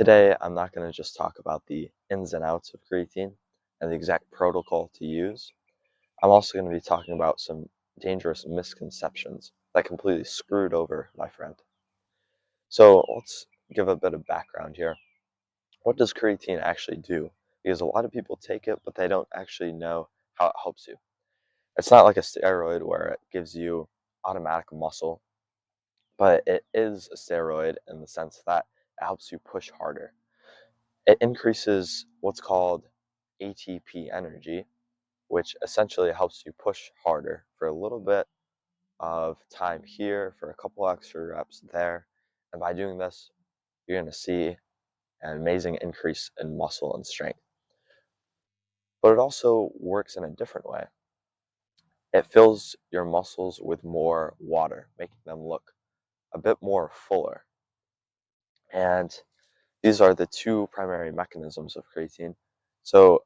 Today, I'm not going to just talk about the ins and outs of creatine and the exact protocol to use. I'm also going to be talking about some dangerous misconceptions that completely screwed over my friend. So let's give a bit of background here. What does creatine actually do? Because a lot of people take it, but they don't actually know how it helps you. It's not like a steroid where it gives you automatic muscle, but it is a steroid in the sense that it helps you push harder. It increases what's called ATP energy, which essentially helps you push harder for a little bit of time here, for a couple extra reps there. And by doing this, you're going to see an amazing increase in muscle and strength. But it also works in a different way. It fills your muscles with more water, making them look a bit more fuller. And these are the two primary mechanisms of creatine. So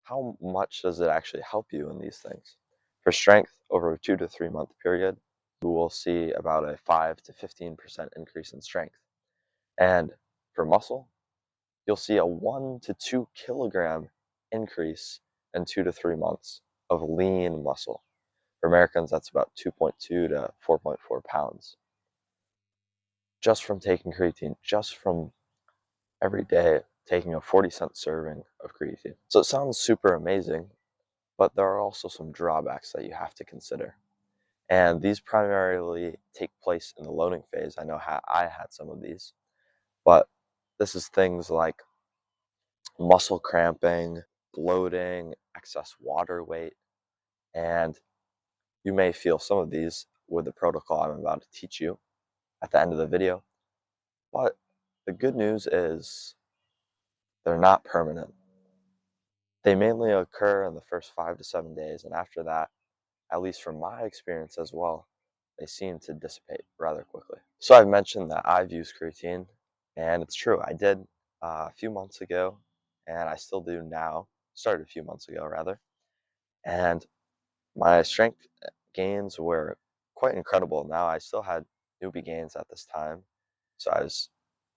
how much does it actually help you in these things? For strength, over a 2 to 3 month period, you will see about a 5 to 15% increase in strength. And for muscle, you'll see a 1 to 2 kilogram increase in 2 to 3 months of lean muscle. For Americans, that's about 2.2 to 4.4 pounds. Just from taking creatine, just from every day taking a 40-cent serving of creatine. So it sounds super amazing, but there are also some drawbacks that you have to consider. And these primarily take place in the loading phase. I know I had some of these, but this is things like muscle cramping, bloating, excess water weight, and you may feel some of these with the protocol I'm about to teach you at the end of the video. But the good news is they're not permanent. They mainly occur in the first 5 to 7 days, and after that, at least from my experience as well, they seem to dissipate rather quickly. So I've mentioned that I've used creatine, and it's true, I did a few months ago, and I still do now, started a few months ago rather, and my strength gains were quite incredible. Now I still had newbie gains at this time, so I was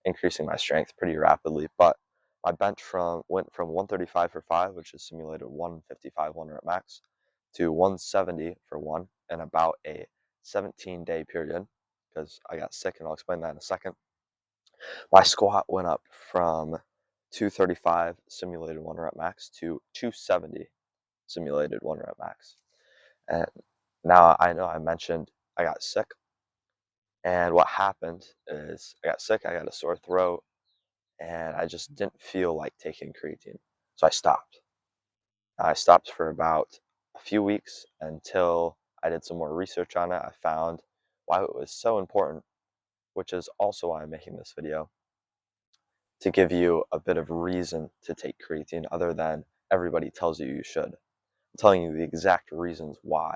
increasing my strength pretty rapidly, but my bench went from 135 for 5, which is simulated 155 1 rep max, to 170 for 1 in about a 17-day period, because I got sick, and I'll explain that in a second. My squat went up from 235 simulated 1 rep max to 270 simulated 1 rep max. And now I know I mentioned I got sick, and what happened is I got sick, I got a sore throat, and I just didn't feel like taking creatine. So I stopped. I stopped for about a few weeks until I did some more research on it. I found why it was so important, which is also why I'm making this video, to give you a bit of reason to take creatine other than everybody tells you you should. I'm telling you the exact reasons why.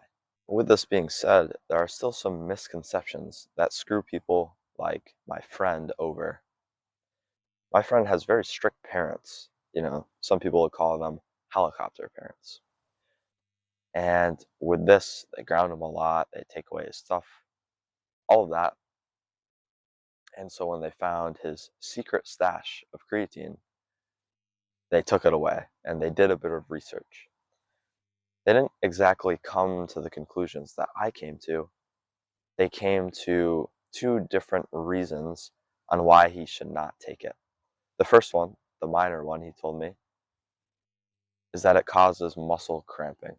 With this being said, there are still some misconceptions that screw people like my friend over. My friend has very strict parents. Some people would call them helicopter parents. And with this, they ground him a lot, they take away his stuff, all of that. And so when they found his secret stash of creatine, they took it away and they did a bit of research. They didn't exactly come to the conclusions that I came to. They came to two different reasons on why he should not take it. The first one, the minor one, he told me, is that it causes muscle cramping.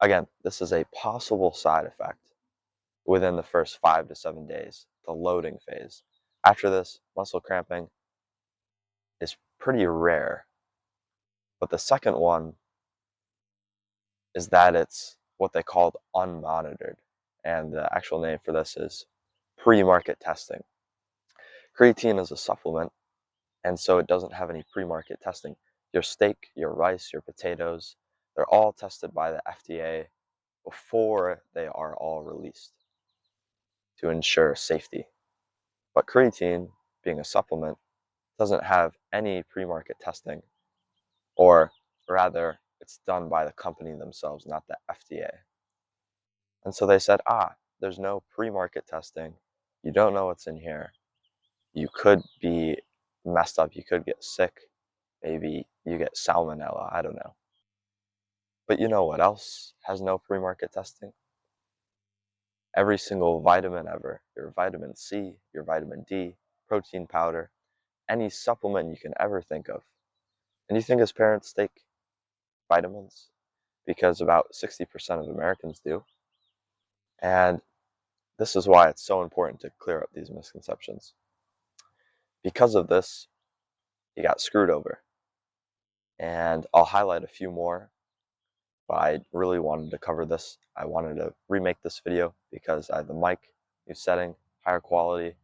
Again, this is a possible side effect within the first 5 to 7 days, the loading phase. After this, muscle cramping is pretty rare. But the second one is that it's what they called unmonitored. And the actual name for this is pre-market testing. Creatine is a supplement, and so it doesn't have any pre-market testing. Your steak, your rice, your potatoes, they're all tested by the FDA before they are all released to ensure safety. But creatine, being a supplement, doesn't have any pre-market testing, or rather, it's done by the company themselves, not the FDA. And so they said, there's no pre-market testing, you don't know what's in here, you could be messed up. You could get sick. Maybe you get salmonella. I don't know. But you know what else has no pre-market testing? Every single vitamin ever. Your vitamin C, your vitamin D, protein powder, any supplement you can ever think of. And you think as parents take vitamins? Because about 60% of Americans do. And this is why it's so important to clear up these misconceptions. Because of this, you got screwed over. And I'll highlight a few more, but I really wanted to cover this. I wanted to remake this video because I have the mic, new setting, higher quality,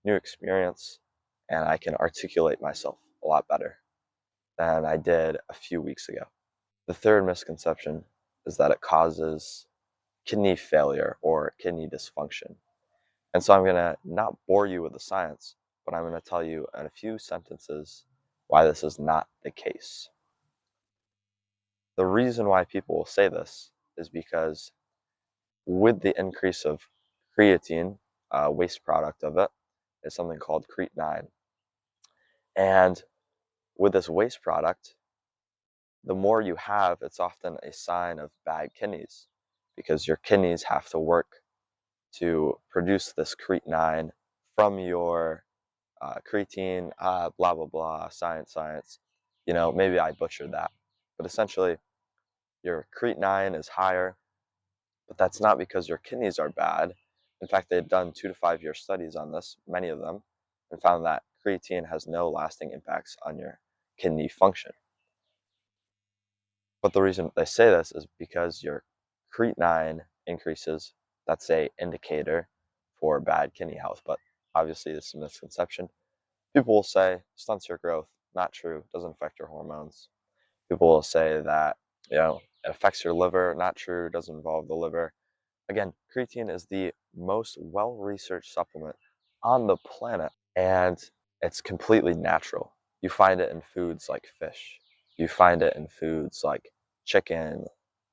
new experience, and I can articulate myself a lot better than I did a few weeks ago. The third misconception is that it causes kidney failure or kidney dysfunction. And so I'm going to not bore you with the science, but I'm going to tell you in a few sentences why this is not the case. The reason why people will say this is because with the increase of creatine, waste product of it, is something called creatine. And with this waste product, the more you have, it's often a sign of bad kidneys because your kidneys have to work to produce this creatine from your creatine, blah, blah, blah, science. You know, maybe I butchered that. But essentially, your creatine is higher, but that's not because your kidneys are bad. In fact, they've done 2 to 5 year studies on this, many of them, and found that creatine has no lasting impacts on your kidney function. But the reason they say this is because your creatine increases. That's a indicator for bad kidney health. But obviously, this is a misconception. People will say stunts your growth. Not true. Doesn't affect your hormones. People will say that it affects your liver. Not true. Doesn't involve the liver. Again, creatine is the most well-researched supplement on the planet, and it's completely natural. You find it in foods like fish. You find it in foods like chicken,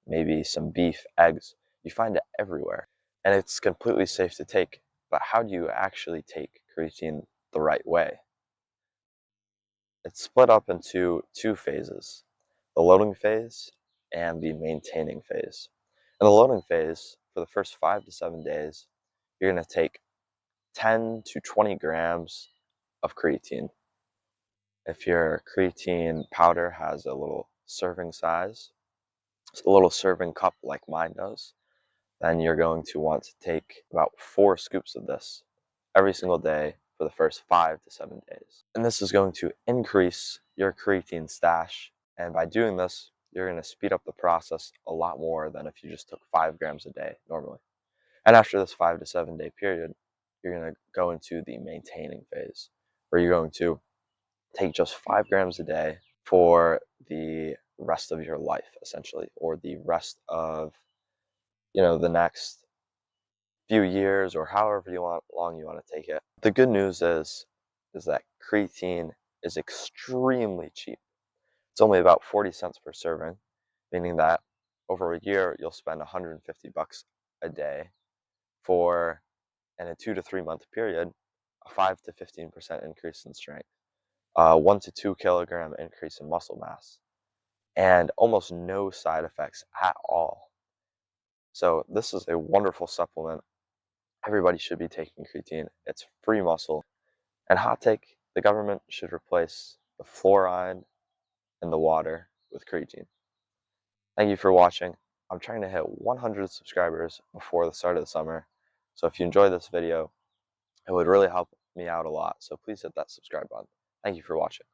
maybe some beef, eggs. You find it everywhere, and it's completely safe to take. But how do you actually take creatine the right way? It's split up into 2 phases, the loading phase and the maintaining phase. In the loading phase, for the first 5 to 7 days, you're going to take 10 to 20 grams of creatine. If your creatine powder has a little serving size, a little serving cup like mine does, then you're going to want to take about 4 scoops of this every single day for the first 5 to 7 days. And this is going to increase your creatine stash. And by doing this, you're going to speed up the process a lot more than if you just took 5 grams a day normally. And after this 5 to 7 day period, you're going to go into the maintaining phase, where you're going to take just 5 grams a day for the rest of your life, essentially, or the rest of the next few years, or however long you want to take it. The good news is that creatine is extremely cheap. It's only about 40 cents per serving, meaning that over a year you'll spend 150 bucks a day for, in a 2 to 3 month period, a 5 to 15% increase in strength, 1 to 2 kilogram increase in muscle mass, and almost no side effects at all. So this is a wonderful supplement. Everybody should be taking creatine. It's free muscle. And hot take, the government should replace the fluoride in the water with creatine. Thank you for watching. I'm trying to hit 100 subscribers before the start of the summer. So if you enjoyed this video, it would really help me out a lot. So please hit that subscribe button. Thank you for watching.